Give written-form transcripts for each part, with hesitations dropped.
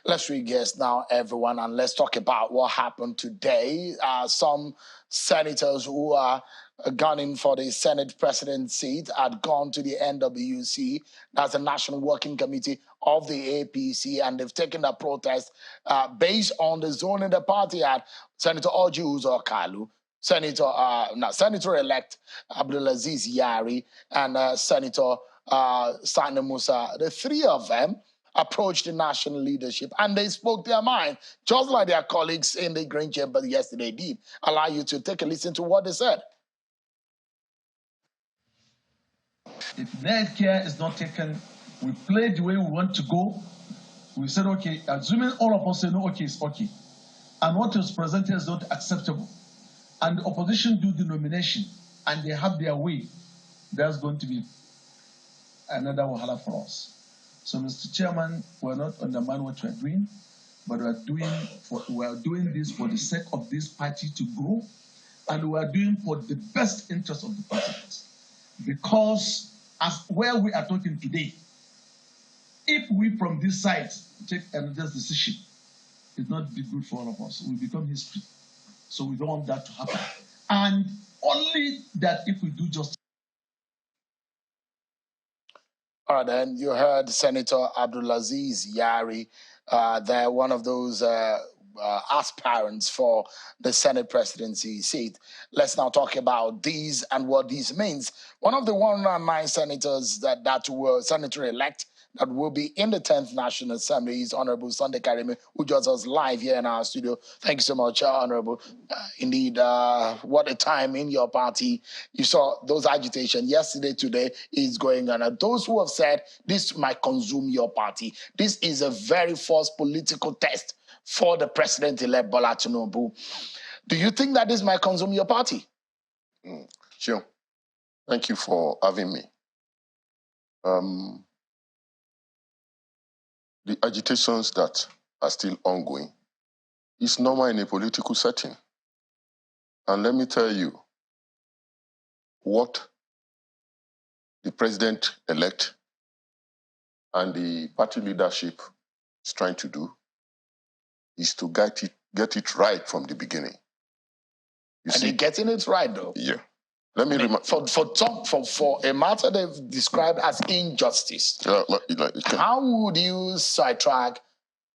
Let's reguess now, everyone, and let's talk about what happened today. Some senators who are gunning for the Senate president seat had gone to the NWC, that's the National Working Committee of the APC, and they've taken the protest based on the zoning the party had. Senator Orji Uzor Kalu, Senator-elect Abdulaziz Yari, and Senator Sani Musa. The three of them approached the national leadership and they spoke their mind, just like their colleagues in the Green Chamber yesterday did. Allow you to take a listen to what they said. If net care is not taken, we play the way we want to go. We said, okay, assuming all of us say, no, okay, it's okay. And what is presented is not acceptable. And the opposition do the nomination and they have their way. There's going to be another wahala for us. So, Mr. Chairman, we're not undermining what we're doing, but we're doing this for the sake of this party to grow, and we're doing for the best interest of the party. Because as where we are talking today, if we from this side take another decision, it not be good for all of us. We become history. So we don't want that to happen. And only that if we do justice. All right, then you heard Senator Abdulaziz Yari. They're one of those aspirants for the Senate presidency seat. Let's now talk about these and what this means. One of the 109 senators that were senator-elect that will be in the 10th National Assembly is Honorable Sunday Karimi, who joins us live here in our studio. Thank you so much, Honorable. Indeed, what a time in your party. You saw those agitation yesterday, today is going on. And those who have said this might consume your party, this is a very false political test for the president-elect Bola Tinubu. Do you think that this might consume your party? Sure. Thank you for having me. The agitations that are still ongoing is normal in a political setting. And let me tell you what the president-elect and the party leadership is trying to do is to get it right from the beginning. They're getting it right, though. Yeah. Let me remind for a matter they've described as injustice. How would you sidetrack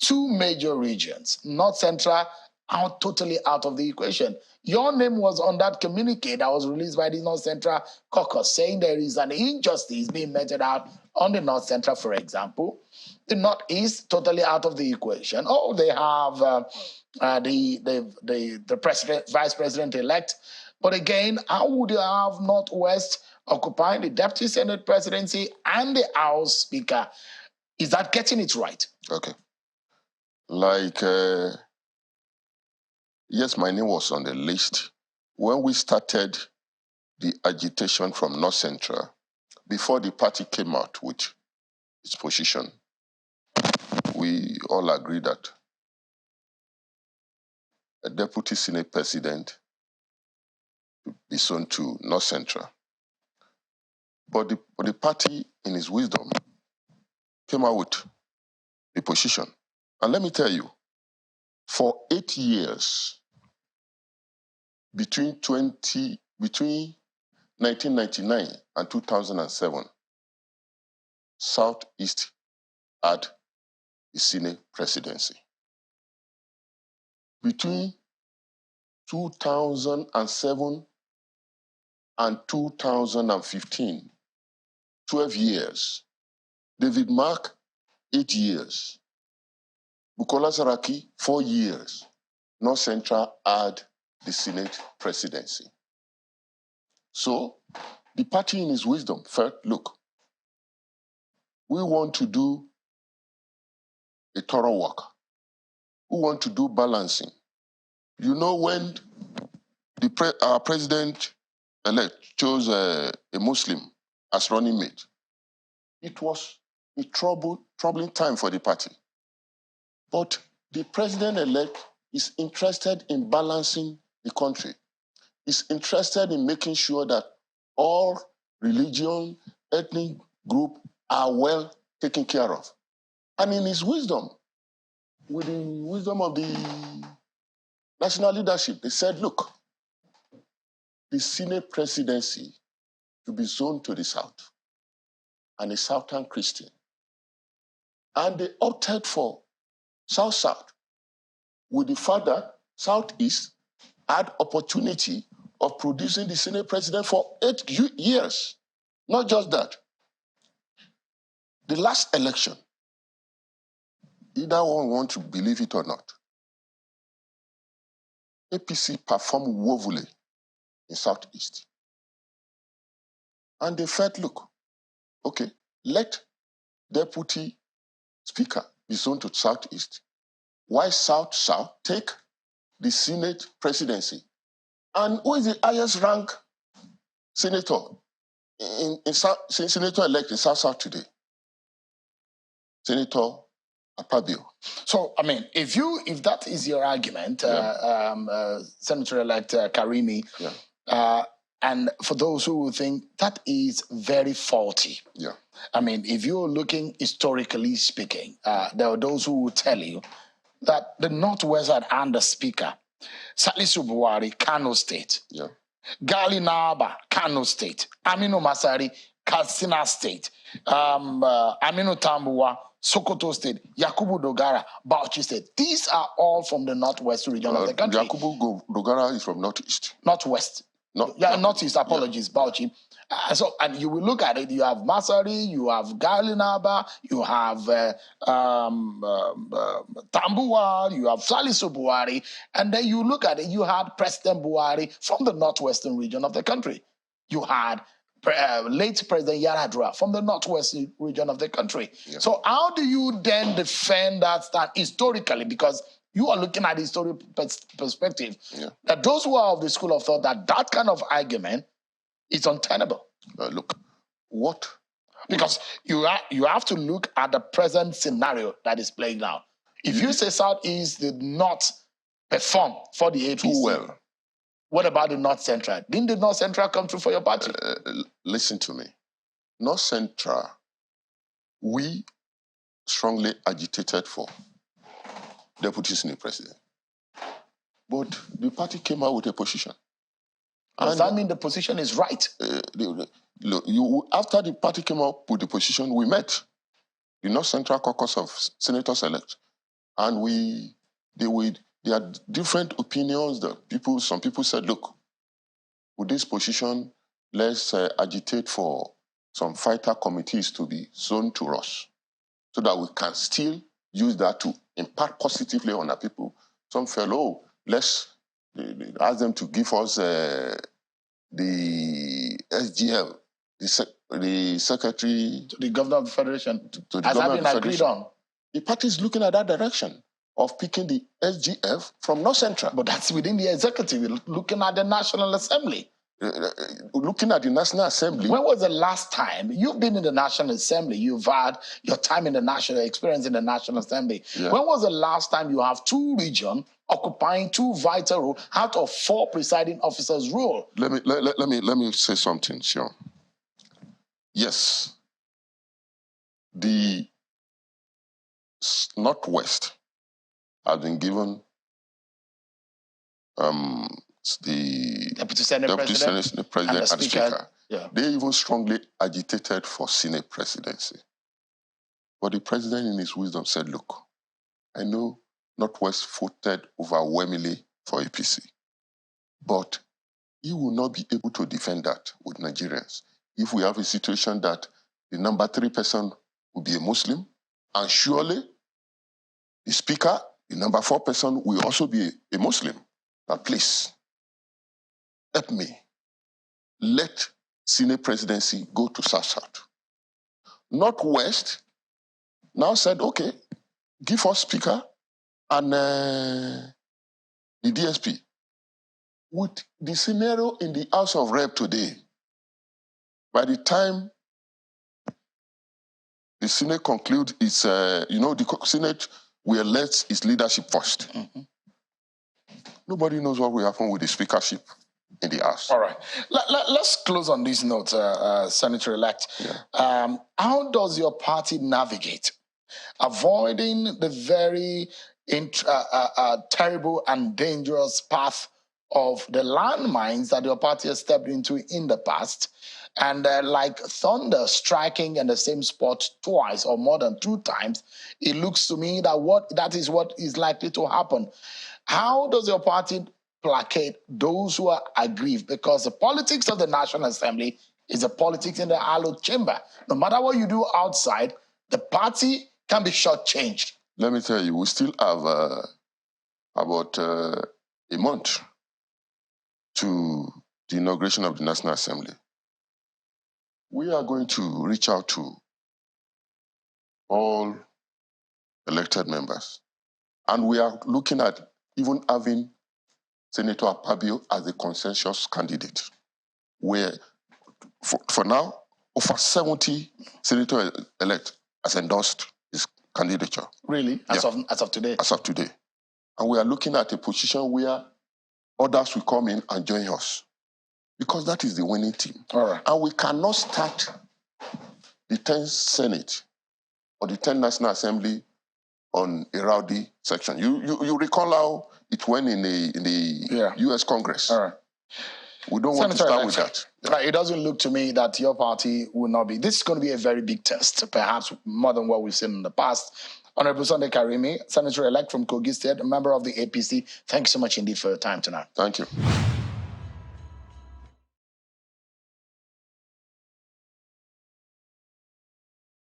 two major regions, North Central, out totally out of the equation? Your name was on that communique that was released by the North Central caucus, saying there is an injustice being meted out on the North Central, for example. The Northeast, totally out of the equation. Oh, they have the president, vice president-elect. But again, how would you have Northwest occupying the Deputy Senate presidency and the House Speaker? Is that getting it right? Okay. Yes, my name was on the list. When we started the agitation from North Central, before the party came out with its position, we all agreed that a Deputy Senate president would be sown to North Central. But the party, in its wisdom, came out with the position. And let me tell you, for 8 years, between 1999 and 2007, Southeast had the Senate presidency. Between 2007 and 2015, 12 years. David Mark, 8 years. Bukola Saraki, 4 years. North Central had the Senate presidency. So the party in its wisdom felt, look, we want to do a thorough work. We want to do balancing. You know, when our president-elect chose a Muslim as running mate, it was a troubling time for the party. But the president-elect is interested in balancing the country. Is interested in making sure that all religion, ethnic group are well taken care of. And in his wisdom, with the wisdom of the national leadership, they said, look, the Senate presidency to be zoned to the South and a Southern Christian. And they opted for South-South with the fact that Southeast had opportunity of producing the Senate president for 8 years. Not just that. The last election, either one want to believe it or not, APC performed woefully in Southeast. And they felt, look, okay, let deputy speaker be zoned to Southeast. Why South-South take the Senate presidency? And who is the highest rank senator senator-elect in South-South today? Senator Akpabio. So, I mean, if that is your argument, Senator-elect Karimi, and for those who would think that is very faulty. Yeah. I mean, if you're looking historically speaking, there are those who will tell you that the Northwest had under Speaker Salisu Buhari, Kano State. Yeah. Gali Naba, Kano State. Aminu Masari, Katsina State. Aminu Tambuwa, Sokoto State. Yakubu Dogara, Bauchi State. These are all from the Northwest region of the country. Yakubu Dogara is from Northeast. Northwest. Northeast, apologies, Bauchi. And you will look at it, you have Masari, you have Galinaba, you have Tambuwa, you have Salisu Buhari, and then you look at it, you had President Buhari from the northwestern region of the country. You had late President Yaradua from the northwestern region of the country. Yeah. So how do you then defend that historically? Because you are looking at the historical perspective, that those who are of the school of thought that kind of argument is untenable. Look, what? Because you have to look at the present scenario that is playing now. If you say Southeast did not perform for the APC, too well, what about the North Central? Didn't the North Central come through for your party? Listen to me. North Central, we strongly agitated for Deputy Senate President. But the party came out with a position. Does that mean the position is right? Look, after the party came up with the position, we met the North Central Caucus of Senators-elect, and there are different opinions. Some people said, look, with this position, let's agitate for some fighter committees to be zoned to us, so that we can still use that to impact positively on our people. Some felt, oh, let's ask them to give us the SGL, the secretary to the governor of the federation, as having agreed on. The party is looking at that direction of picking the SGF from North Central. But that's within the executive, looking at the National Assembly. Looking at the National Assembly. When was the last time you've been in the National Assembly? You've had your time in the national experience in the National Assembly. Yeah. When was the last time you have two regions occupying two vital roles out of 4 presiding officers' role? Let me say something, sure. Yes, the Northwest has been given the Deputy Senate President and the Speaker. Yeah. They even strongly agitated for Senate presidency. But the President in his wisdom said, look, I know Northwest voted overwhelmingly for APC, but he will not be able to defend that with Nigerians if we have a situation that the number 3 person will be a Muslim, and surely the Speaker, the number 4 person, will also be a Muslim. Now, please, help me. Let Senate presidency go to South-South. Northwest now said, okay, give us Speaker and the DSP. With the scenario in the House of Rep today, by the time the Senate concludes its, the Senate will elect its leadership first. Mm-hmm. Nobody knows what will happen with the speakership in the House. All right. Let's close on this note, Senator-elect. How does your party navigate avoiding the very terrible and dangerous path of the landmines that your party has stepped into in the past. And like thunder striking in the same spot twice or more than 2 times, it looks to me that that is what is likely to happen. How does your party placate those who are aggrieved? Because the politics of the National Assembly is the politics in the hallowed chamber. No matter what you do outside, the party can be shortchanged. Let me tell you, we still have about a month to the inauguration of the National Assembly. We are going to reach out to all elected members. And we are looking at even having Senator Akpabio as a consensus candidate, where for now, over 70 senator-elect has endorsed his candidature. Really? As of today? As of today. And we are looking at a position where others will come in and join us, because that is the winning team. All right. And we cannot start the 10th Senate or the 10th National Assembly on a rowdy section. You recall how it went in the U.S. Congress. All right. We don't want to start with that. Yeah. Right. It doesn't look to me that your party will not be. This is going to be a very big test, perhaps more than what we've seen in the past. Honorable Sunday Karimi, Senator-elect from Kogi State, a member of the APC. Thank you so much indeed for your time tonight. Thank you.